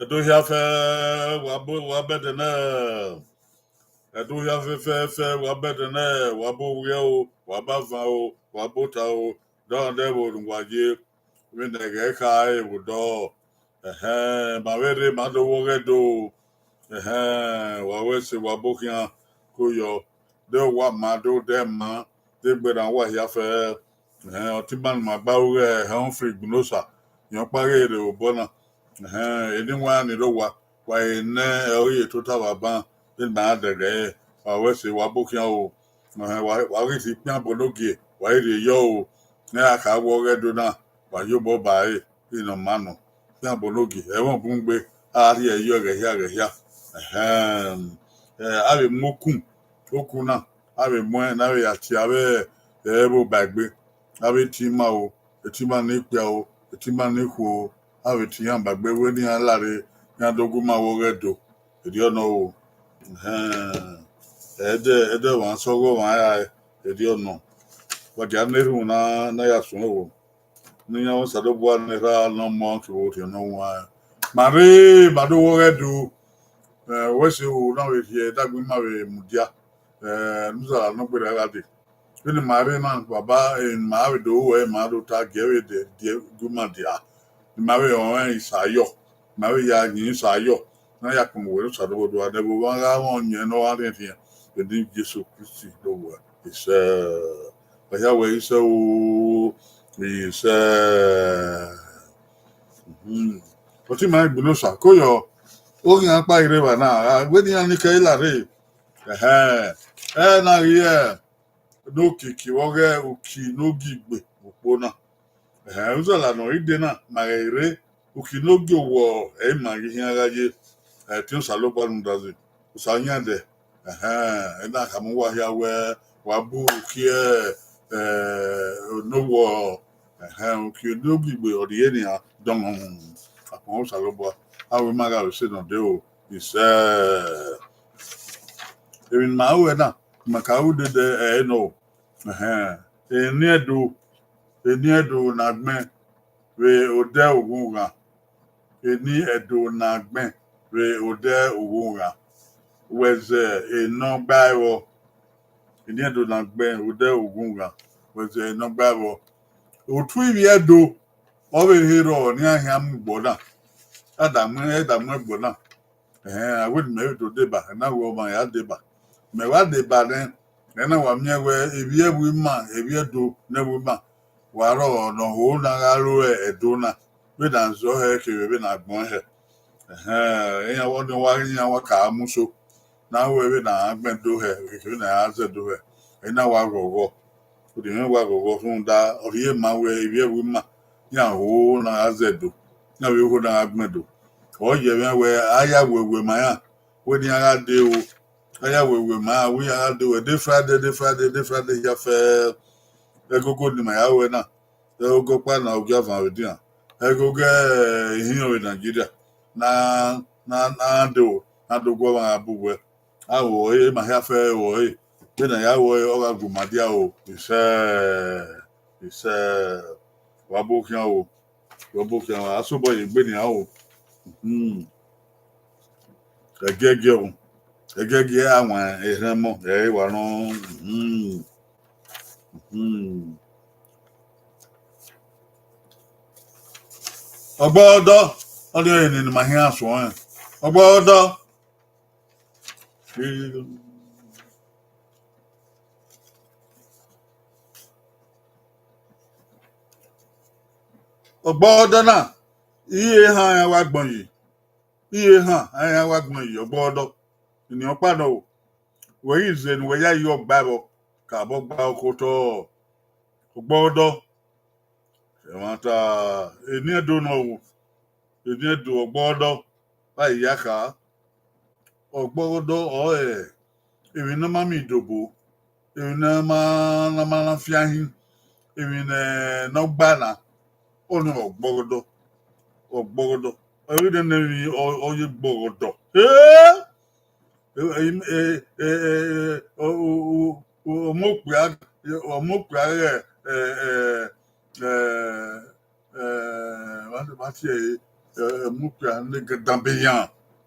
Do you have wabedene? Do you have wabedene? Wabu wabavao, wabutao, don't ever waji, when they get high with door. Mavere Madoworedo, Wawesi Wabukia, Kuyo, do what Mado dem man, they better what he have. Otiman Mabawe, Humphrey Gnosa, your parade, Bona. Anyone in the wa why ne area total aban in my other I was say wabukia why is it Bonogi why the yo na ka wo do na why you bo by in a mano Bonogi I won't boom be here here ave mokum okuna ave mo na we ati ave ebo bagbe Abetima o, etima nekpia o, etima nekwo, abetia bagbe weni alare, nyadoguma woredo. Ediono o. Ede wan sogo wan ya ediono. Wadi aneru na ya suno. Ninya won sadobwa nera no mo to no wa. Mare bado woredo. Wese o na we here dagbima we mudia. Nusa no gbere agade. When the Marina Baba in Marido, where Maruta gave the Gumadia, the Mario Sayo, Maria Sayo, Nayakum will Sado, I never want on you know, I didn't hear the name Jesus Christ. It's Yahweh, so is what you might be no Sakoyo, only up by river now, when you are Nikaila Ray, now, yeah. N'okiki oge uki n'oge igbe okpona ụzọla nọ ide na ma ere uki n'oge ụwọ ma ihe aghaghị tinsalụgbanụ dazi usanya de na ka m wahịa wee wabu uki n'ụwọ uki n'oge igbe ọdịye ni ha dọnụ akpọ ụsalụgba awe maga ose nọ de o ise even ma awe na maka ude de no eniedo na gben we ode ogunra eni edo na gben we ode ogunra weze eno gbawo eniedo na gben ode ogunra weze eno gbawo otu ibi edo owe hero ni ahia mgboda adamu egboda awe me do deba na wo ma ya deba me wa deba den ena wa miewe ebi ebu ma ebi edo na ebu ma waro no ho na garo edo na we dan zo he ke we na gbon he enya wo ni wa nya wa ka amuso na we na agben do he ke na aze do he ena wa gogo o de wa gogo fun da ori ma we ebi ebu ma nya ho na aze do na we ho na agben do o ye we aya we ma ya we ni ara de o aya we ma we are do a Friday ya fe egogo ni ma ya we na egogo pa na ogi avan we dia egogo ihin we Nigeria na do go wa abuwe awo ma ya fe wo be na ya wo oga gumadia o ise wabokian o asobo ye gbe ni a o egege àwọn ehemo waron ogbodo ode ni ma hin aso ogbodo na iye ha ya wa gbon yi ogbodo ni opado o we ize ni we ya yo gbaro ka bo gba okoto ogbodo e mata eni edo no ogbodo ba iya ka ogbodo o ebi na mami dobo ebi na ma fiahin ebi na gbana onu ogbodo ebi na ni oye gbodo omokpia mokpia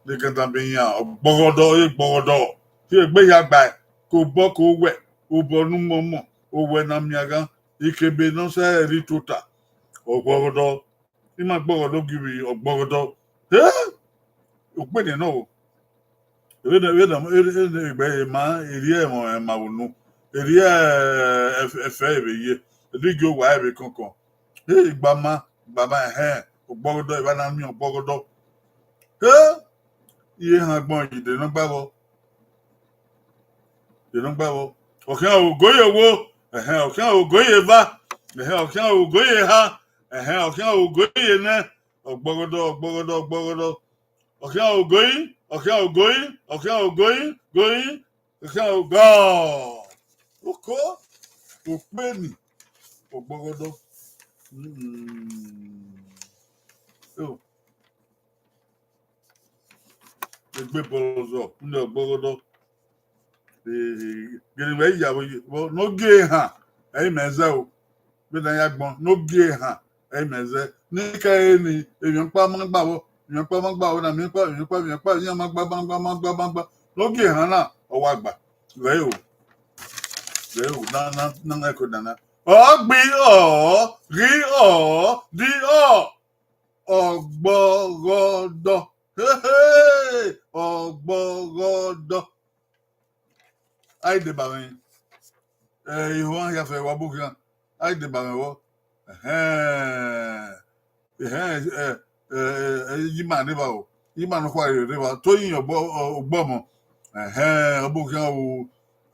negadambeyan ogbogodo ti egbe ya gba ko bo ko we o bonu momo o we na miaga ikebe no se ri tota ogbogodo ima gbogodo gibi ogbogodo ope ni no we egbe ma eri e ma wonu eri efe ebeye edigio wa ebe kankan igbama ogbogodo ibana mi ogbogodo iye han gbon ide no gbabo okan ogoye wo okan ogoye ba okan ogoye ha okan ogoye na ogbogodo okan ogoyi oko openi Ogbogodo. Oh, egbe bolozo. Ndị ogbogodo. Gịnị wee yi abụ n'oge ha emeze o. Bida ya gbọn n'oge ha emeze. N'ike eni enyemkpa magbawo na mekpa ihe magba n'oge ha na ọwa agba. Wee o na ekodana. Ọgbi ọ ri ọ di ọ ọgbọgọdọ. Ọgbọgọdọ. Ai de bawen. Ihu ahịa fe wa buki ya. Ai de bawen wo. Yima ni ba o. Yima no kwa re ba. To yin ogbo mo. Obuki ya o.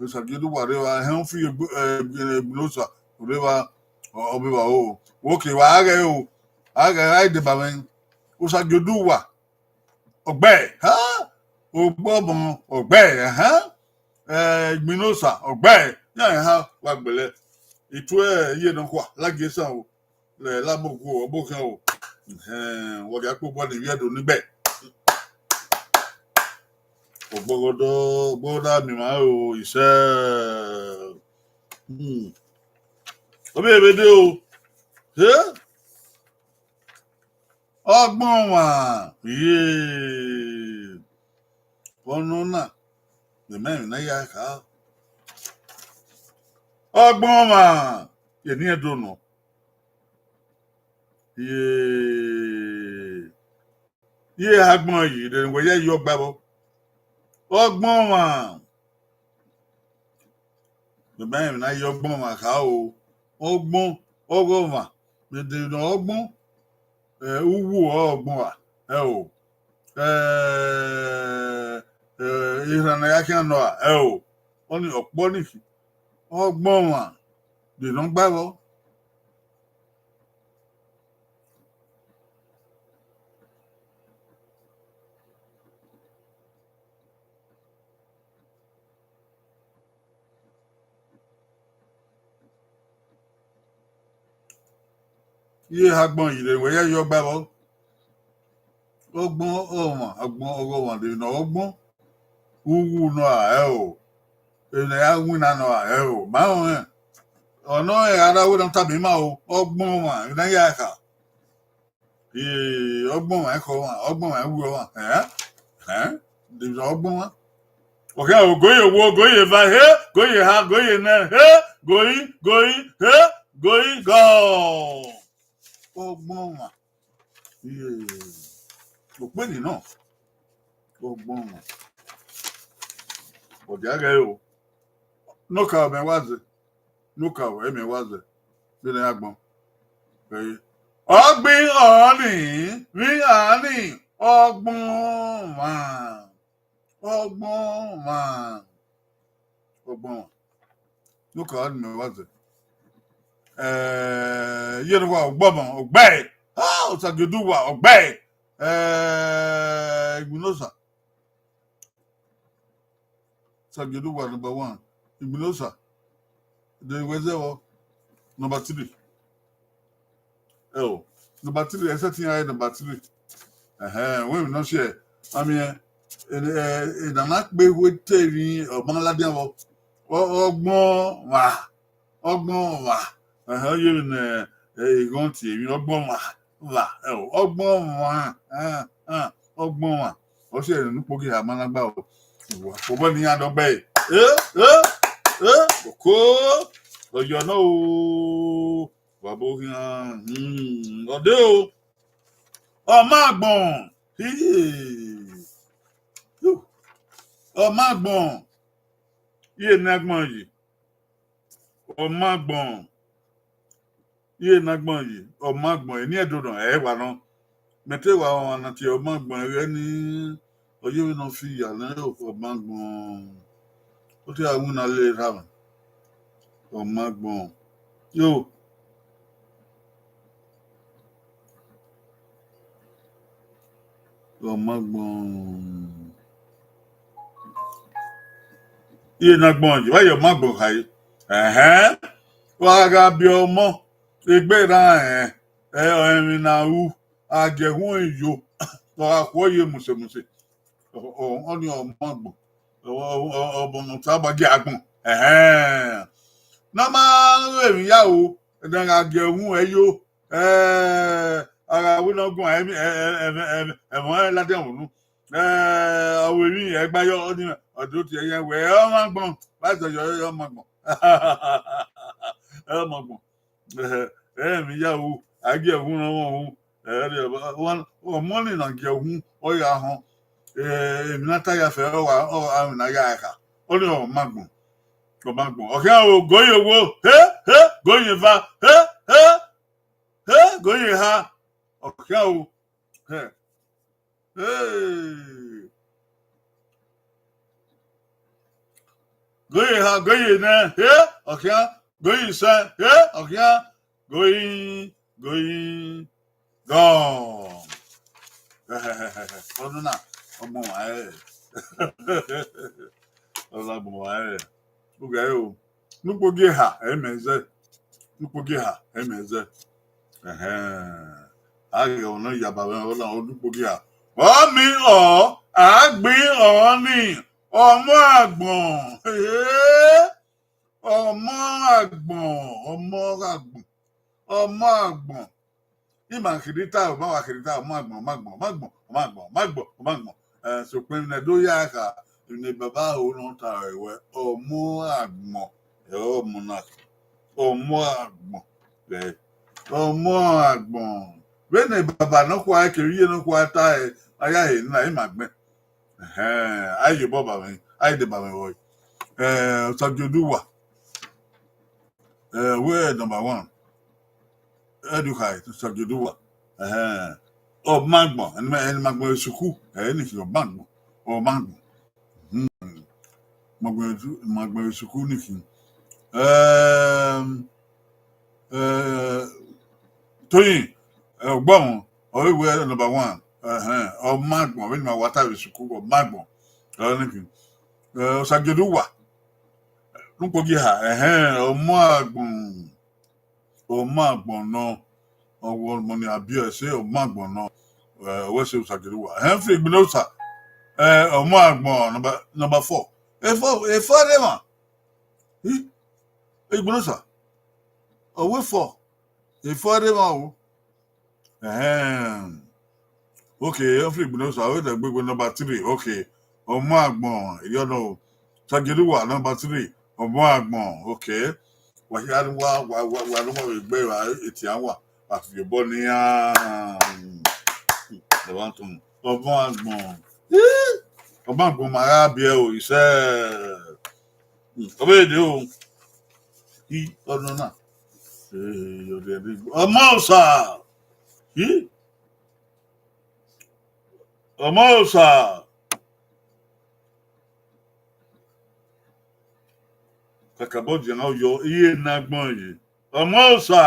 Sagidu wa re ba. Hen fi egbunosa. Re ba obi ba o. Okay wa aga o. Aga ai de bawen. O sagidu wa. Ogbe. Ha? Ogbo mo ogbe. Ha? Gbinosa ọgbẹ yàn ha wà gbẹlẹ ètò yé no kwa lágẹsà o lẹ lábòkú ọbọkàn o wọgà àpòpọ ní ìyẹdò níbẹ ògbọgọdọ mímá o ìṣe ọbẹ èbèdè o ọgbọn wà yéé ọnù náà. The man na ya ka ọgbọ́n ma ye ni edo no ye agbọ́n yìí de we ye yo gbabo ọgbọ́n ma the man na yo ọgbọ́n ma ka o ọgbọ́n ma me de no ọgbọ́n uwu ọgbọ́n wa o ìrànà yákí àná o ó ní ọ̀pọ̀ nìkì ọgbọ́n wà dènà gbábọ́ iye agbọ́n yìí lè wẹ́yẹ́ yọ gbábọ́ ọgbọ́n ọgbọ́n dènà ọgbọ́n uwu no o ene ya wina no o ma o ono ara wo don tabi ma o ọgbọ́n wa ina ya ka ọgbọ́n wa ko wa ọgbọ́n wa wu wa de ọgbọ́n wa oke o goye va goye ha goye na goyi go ọgbọ́n wa o pe ni no ọgbọ́n wa Ọ̀dìágà o. N'ụka mewaze. N'ụka emewaze. Dị na ya gbọ́n. Ọgbìn ọ̀ọ́nì rí àánì ọgbọ́n wà. Ọgbọ́n wà. N'ụka ọ̀ọ́nì mewaze. Yẹ́nu wa ọgbọ́mọ ọgbẹ́. Ọ̀sàgídú wa ọgbẹ́. Ìgbìnọ́sà. Sagedu was number 1. Ibinosa. Then was number 3. Oh, number 3. I said here number 3. When we not share. I mean, in the night be with Terry or Bangladesh. Ọgbọ́n wà. You in going to you ọgbọ́n wà. Ọgbọ́n wà. Ó ṣe ní pòkì àmàlàgbà o. Ọgbọ́n ni àdọ́gbẹ́ kó ọjọ́ náà o bàbá òhìn ọdẹ o ọmọ àgbọ̀n yìí nàgbọ̀n yìí ọmọ àgbọ̀n yìí ní ẹ̀dùnà wà náà mẹ́tẹ́wàá wọn àti ọmọ àgbọ̀n rẹ ní ọjọ́ ìrìnà fi ìyàlẹ́ ọmọ àgbọ̀n ó tí àwọn ìnàlẹ́ ìràwọ̀n ọmọ àgbọ̀n yóò ọmọ àgbọ̀n iye nàgbọ̀n yìí wáyé ọmọ àgbọ̀n kàyé wàá ga bí ọmọ Egbera emi na u agehun iyo to akwoye muse oni omagbo obonu tabagi agbon na ma emi ya o dan agehun eyo ara wi no gun emi ewon lade onu awemi egbayo oni odo ti eyan we o magbon ba so yo magbon o magbon mi ya o agi ehun ran won o money na ge ehun o ya han emi na ta ya fe o wa o na ya ka o ni o magbon oke o goye wo goye va goye ha oke o goye ha goye na oke goye sa oke goye gone ọdún náà ọmọ wa ọlọmọ wa oge o nukwogi ha emeze aghe ọ̀nà ìyàbàwẹ̀ ọ̀nà nukwogi ha ọ̀mí àgbín ọ̀ọ́nì ọmọ àgbọ̀n ima kirita ma wa kirita magbon so pin na do ya ka ni baba o no ta ewe omo agbon omo agbon we ne baba no kwa kiri ye no kwa ta aya he na imagbe aye baba mi aye de baba wo sajoduwa we number 1 edukai to sajoduwa o magbon en magbon suku ni fi o magbon magbon suku ni fi toyin ogbon o we number 1 o magbon we ma wata we suku o magbon ni fi o sajoduwa npogi ha o magbon no ọwọ́ ọmọ ni àbí ẹ̀ṣẹ́ ọmọ àgbọ̀n náà ọwọ́ ṣe òṣàgìrì wà fi ìgbìnà ọ̀sà ọmọ àgbọ̀n nọmba 4 ẹ̀fọ́ rẹ̀ mà ìgbìnà ọ̀sà ọwọ́ 4 ẹ̀fọ́ rẹ̀ mà o ok fi ìgbìnà ọ̀sà ọwọ́ ìdàgbégbé nọmba 3 ok ọmọ àgbọ̀n ìyọ́nà ṣàgìrì wà nọmba 3 ọmọ àgbọ̀n ok wàhíà wà lọ́mọ ìgbẹ́ ìwà ètì àwọn àfìyèbọ ní ọgbọ́n àgbọ̀n màrá bí ẹ ò iṣẹ́ ọbẹ̀ èdè o kí ọdún náà ọmọ ọ̀sà kàkàbọ̀dì náà yọ iye nágbọ̀n yìí ọmọ ọ̀sà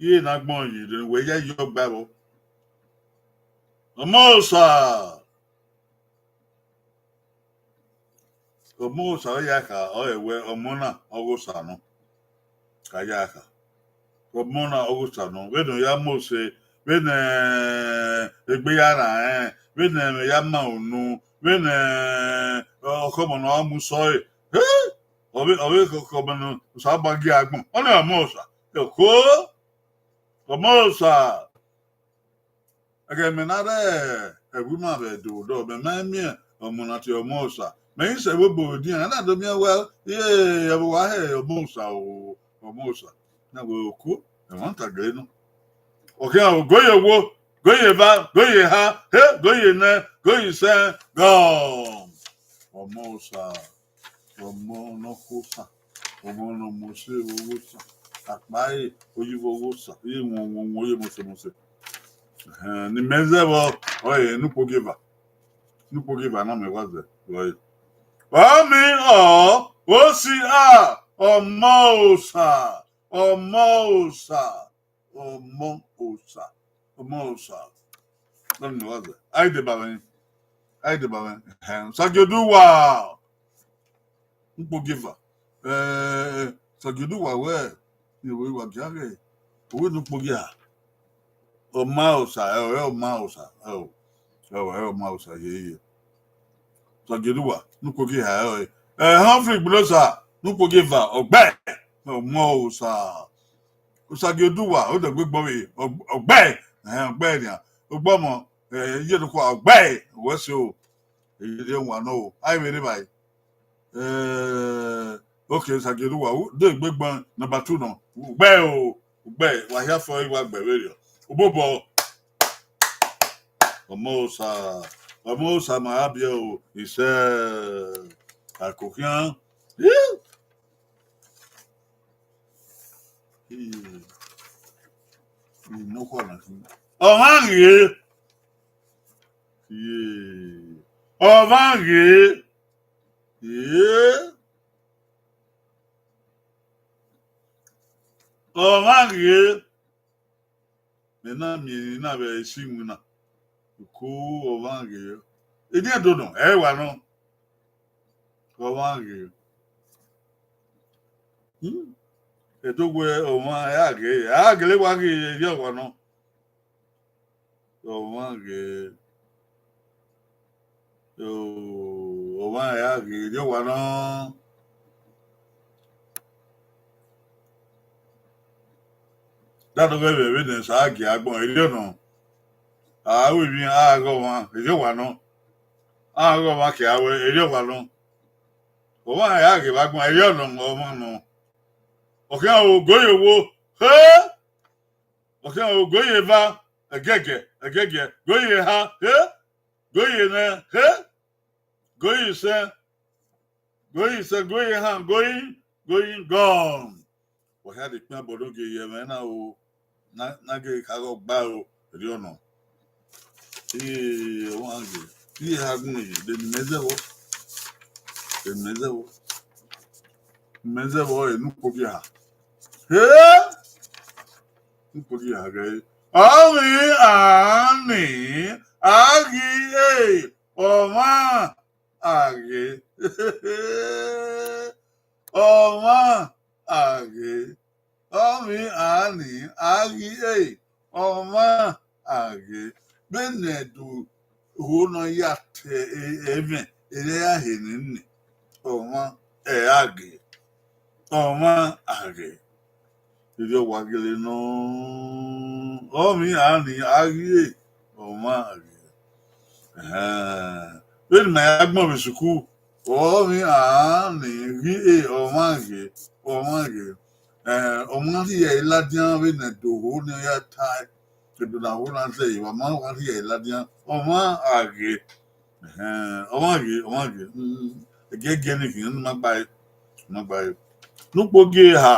iye nágbọ̀n yìí lè wẹ̀ yẹ́ yọ gbàbọ̀ ọmọ ọ̀sà ọ̀yà kà ọ̀ ẹ̀wẹ̀ ọmọ náà ọ̀gọ̀sà nù kàyà kà ọmọ náà ọ̀gọ̀sà nù wẹ́n ya mọ̀ ṣe wẹ́n ẹgbẹ́yàrá wẹ́n ya mà ònú wẹ́n ọkọ̀mọ̀nà ọmú sọ́ọ̀ ọ̀wẹ́ kọ̀kọ̀mọ̀nà sábàgì àgbọ̀n ọ̀nà ọmọ ọ̀sà ẹ̀kọ́ ọmọ ọ̀sà ẹ̀gẹ̀mẹ̀nàrẹ̀ ẹ̀gbùmọ̀ àbẹ̀dòdò ọ̀bẹ̀mẹ̀mẹ̀ ọmọnà ti ọmọ ọ̀sà mẹ́yìn sẹ̀wé bòdì ẹ̀ náà dọ́bí ẹ̀wẹ̀ ẹ̀wọ̀ wá ẹ̀ ọmọ ọ̀sà náà wẹ̀ òkú ẹ̀wọ̀n tàgẹ̀ inú ọ̀kẹ́ àwọn góyè wo góyè bá góyè ha góyè nẹ góyè sẹ́ gọ́ọ̀m ọmọ ọ̀sà ọmọ ọ̀nàkọ̀sà ọmọ ọ̀nàmọ̀ṣẹ́ owó sà àpáyé oyíwọ̀ owó sà yé wọn oyé mọ̀ṣẹ̀mọ̀ṣẹ̀ ni mẹ́zẹ̀bọ̀ ọ̀yẹ̀ nupogeva náà mẹ́wàá ọ̀yẹ̀ ọ̀mí ó sì ọmọ ọ̀sà náà mẹ́wàá ayé dè bàbá yẹn sajoduwa Npogiva. Sageduwa we ni we wa giare. We npogia. O mouse, o mouse, o mouse ye. Sageduwa npogia. Humphrey Blosa npogiva ogbe. O mouse. Sageduwa o de gbegbo we ogbe. Ogbe ni. Ogbomo ye no kwa ogbe. We so e dey one no. I very by. Okay, Sageduwa de gbegbo number 2 no. Ogbe wa here for iwa gbe we yo. Obobo Omosa Mahabio is a coquin. No one. Oh, hungry. Oh, hungry. Yeah. Oh, hungry. Me na be simuna. Ku oh, hungry. Edi adono. Wa no. Oh, hungry. Edogwe ọma agele wa ge ye wa no ọma ge ọma ya ge ye wa no that go be evidence agi agbon ere no we bi ago wa ye wa no ago wa ke awe ere wa no ọma ya ge agbon ere no ọma no oke o goye wo he oke o goye va agege goye ha he goye na he goye se goye ha going gone we had the plan bodo ge ye na o na ge ka go gba o ri ono won ge ha gun yi de mezewo e nu ko bi ha he nu ko bi ha ge ani agi oma agi oma agi omi ani agi oma agi benedu hono ya te even ele ya hinni oma agi oma agi ile wagele no omi ani agi oma agi when my agbon be suku omi ani ri oma agi ọmọ rí ẹ ládìán wí nà dòwó ní ọyá táì ìdùnnà àwọn náà ṣe ìwà máa wà rí ẹ ládìán ọmọ àgè ẹgẹgẹ ní kìí ní má gbáyé núpọ̀ gé ha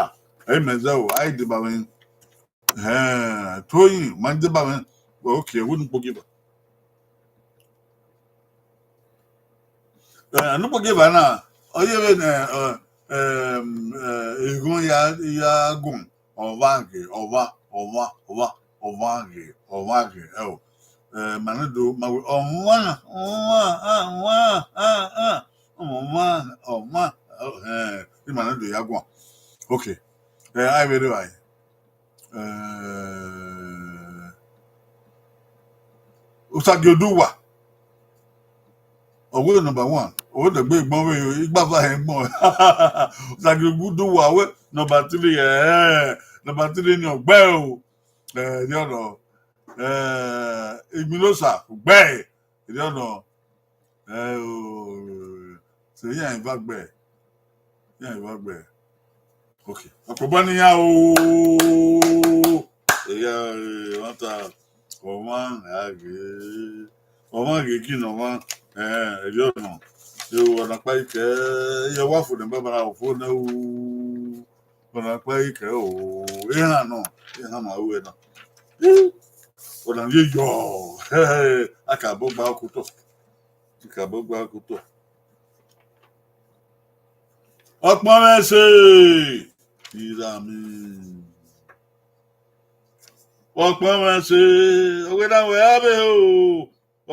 ẹ mẹzẹ o àì dìbà mi tóyìn máa ń dìbà mi òkè ewu núpọ̀ gé bà núpọ̀ gé bà náà ọyẹ bẹ nà egun ya gun ọvage manado mawe ọma manado ya gun okay I very right Sageduwa Oghe number 1 o de gbe igbon we igba fa egbon Sageduwa we number 3 number 3 ni ogbe o ni ono Igbilosa ogbe ni ono so yan bagbe okay okobo ni ya o ya wọ́n ta ọmọ àgègì náà wọ́n ẹ̀rí ọ̀nà ewu ọ̀nà pa ìkẹ́ yẹ wá fún ní bàbá òfó náà ọ̀nà pa ìkẹ́ ìhàn máa wú ẹ̀ náà ọ̀nà yẹ yọ akàbọ̀ gba ọkùtọ̀ ọpọ mẹsẹ̀ ìlàmì ọpọ mẹsẹ̀ ọgbẹ́dáwọ̀ ẹ̀hábẹ̀ o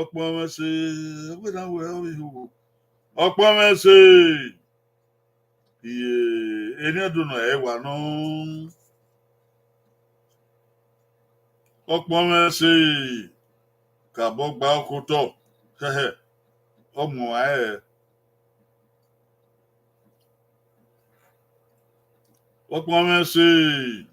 ọpọ mẹsẹ̀ ọgbẹ́dáwọ̀ ẹ̀hábẹ̀ o ọpọ mẹsẹ̀ Any do no one Okpome say Kabok Bakuto. Omo Okpome say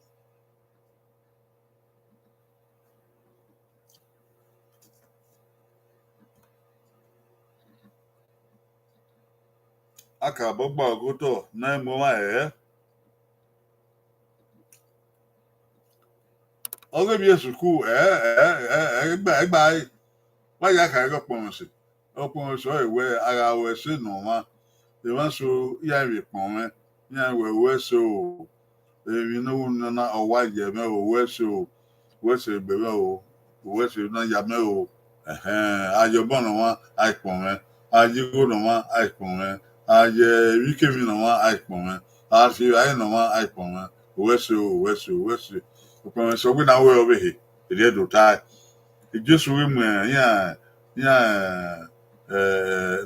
Akabok Bakuto. Na Moa Oghe bi school bye. Why ya ka go pon se? Opon so ewe ara we se no ma. They want so ya we pon ya we so you know na o wa je me o we so be we so na ya me o ajo bon no wa ai pon me ajigo no wa ai pon me aje wike mi no wa ai pon me asi ai no wa ai pon me we so opon so we na we over here e dey do tie Jesu we mu ya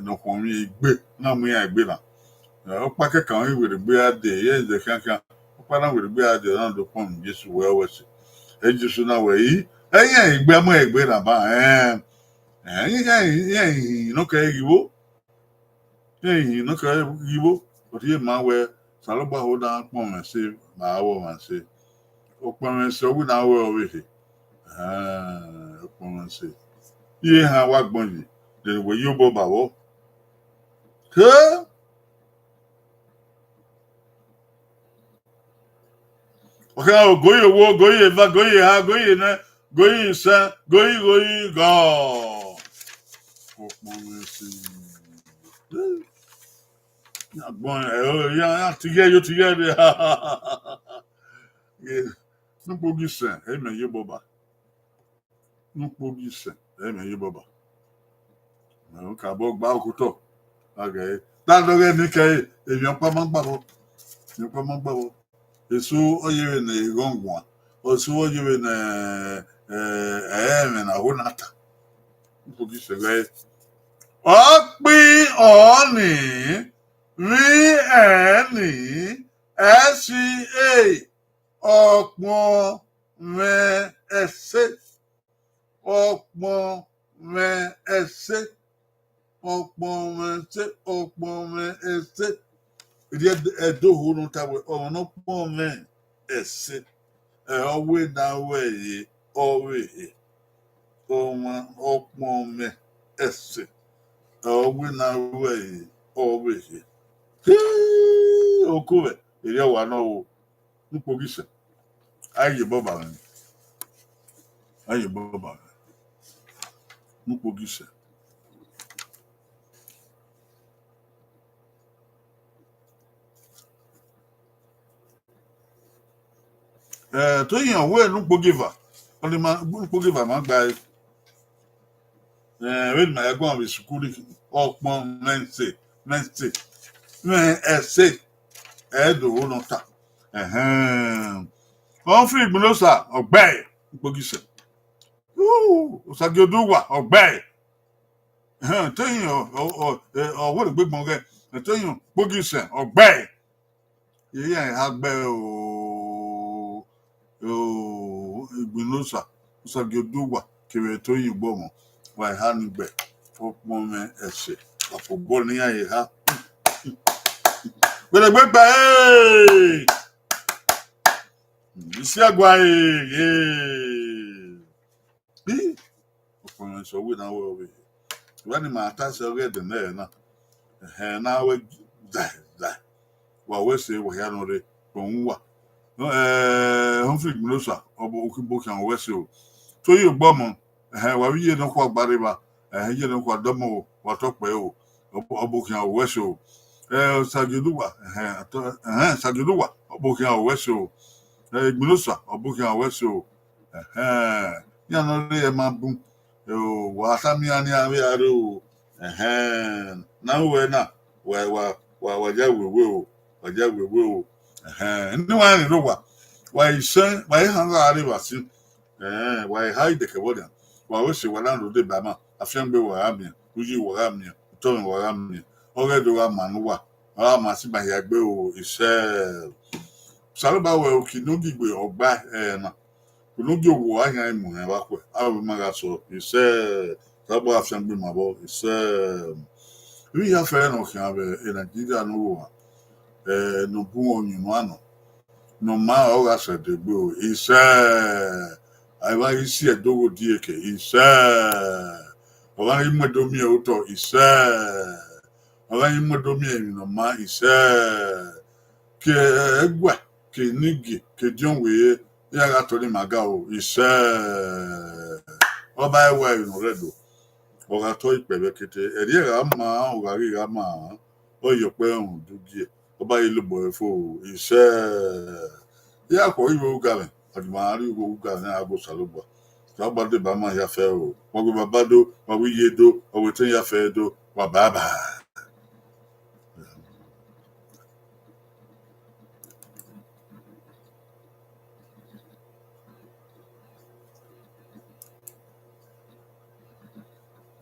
no ko mi gbe na mu ya gbe na o pa ke kan we gbe ade ye de kankan o pa na we gbe ade na do pon Jesu we we se e Jesu na we yi eyan igbe mo egbe na ba eyan no ka yiwo eyan no ka yiwo o ti ma we saloba ho da pon me se ma wo man se o pon me se we na we o we o pon me se Ye ha wa gbon yi de we yo bo ba wo ke o ka goye wo goye va goye ha goye na goye sa goye go o pon me se ya gbon ya ti ge yo ti ge de no pogi sen e me yo bo ba no pogi sen e me yo bo ba o ka bo gba okuto okay da do ge ni ke e mi pa ma gba bo ni pa ma gba bo Eso oye na igongwa. Oso oye na me na honata. Mpogi sege. Okpi oni ri eni SCA Okpon me ese Okpon me ese Okpon me ese Okpon me ese Edo hunu tawe ono pome ese owe na we owe oma opome ese owe na we owe okuwe ere wa no wo npogise aye boba npogise to yan we npogiva only ma npogiva ma gba we ma egbon bi sukuri opon mense men ese edo no ta on fi igbunosa ogbe npogise osagioduwa ogbe to yan o wo gbegbon ge to yan npogise ogbe ye agbe Igbunosa Usagioduwa kere to yigbo mo wa ha nigbe opon me ese afogbo ni aye ha gbere gbegba isi agwa opon so we na we when ma ta se we de na na we wa we se we ya no re onwa no Humphrey Igbunosa obo okibo kan wese o to yi gbo mo wa wi ye no kwa gbariba ye no kwa domo wa to pe o obo kan wese o Sagioduwa Sagioduwa obo kan wese o Igbunosa obo kan wese o ya no re ma bu wa sami ani awe are o na we na wa ja wewe o wa ja wewe o ndị nwanyị rụgwa ise wai hanga ari wasi wai haide kebodia wa wesi wala ndo de bama afia mgbe wa amia uji wa amia utomi wa amia oge do wa manuwa masiba yagbe o ise salaba we okinogi gbe ogba na kunogi owo anya imu na wakwe awu maga so ise sabo afyan gbe mabo ise wi ya fe no kan be Nigeria no wo no bu onyu no ano no ma o ga se de gbe o ise aiwa isi edogo dieke ise owa ni modomi e uto ise owa ni modomi e no ma ise ke egwa ke nigi ke jonwe ya ga tori maga o ise oba ewa no redo o ga to ipebe kete eri ga ma o ga ri ga ma o yo pe ohun dugie oba ilubo efo ise ya ko iwo ga aduma ri wo ga na ago salugba Sabade ba ma ya fe o. Mo gbe babado, mo wi yedo, o wetin ya fe do, wa baba.